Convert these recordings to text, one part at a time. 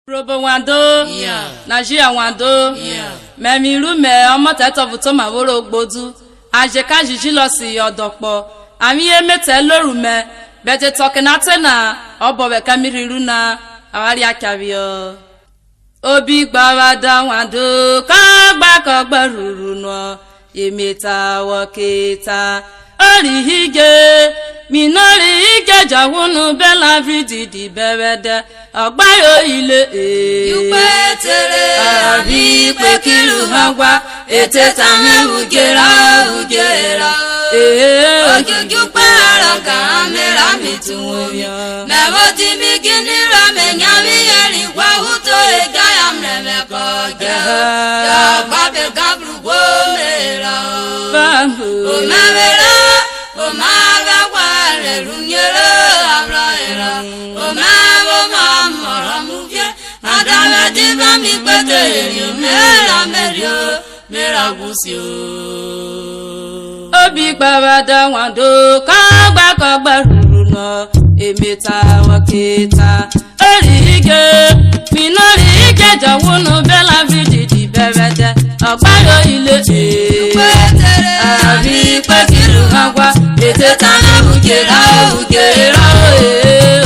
Urhobo wando, Nigeria wando, memiru me ọmọ tẹtọbùtọ ma woro gbodu, ajeka jiji lọ sí ọdọpọ, àmì emete lórume, bẹtẹ tọkìnàtẹ na ọbọbẹ kamiriru na àwárí akabio. Obi gbawada wando, kọgbà ruru nọ, emeta wọketa, ori hige. Minori ike jawunu bela vididi bebede agbayo ile Yupe tere abi pekilu hagwa eteta me ugera Ojuju para kamera mituwomi Meboti mikini rame nyami yeri kwa uto ega ya mreme koja Ya babe gabru gomera O mevera O maga kware runyere abraera O mavo mamora muvye Adame diva mi kweterio Mera merio Mera gusio Obi gbawada wando Kọgbà ruru nọ Emeta waketa Orige Minori ike jawunu bela vididi bebede Agbayo ile Abi pekilu hagwa eteta na ugera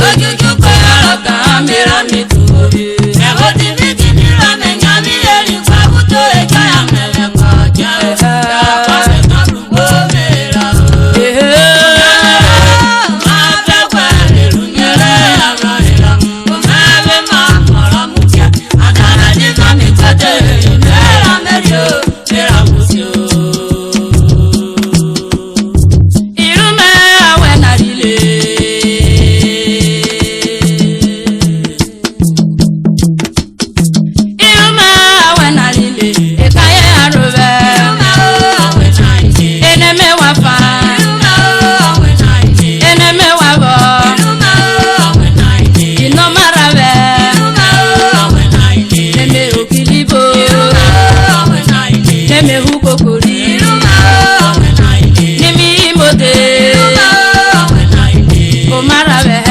Ojuju para kamera mituwomi Meboti mikini rame nyami yeri kwa uto eka ya mreme koja Ya kwase kabru gomera Mabe kware runyere abraera O mebe mamora muvya Adana diva mikwete Mera merio Mera gusio Marabe,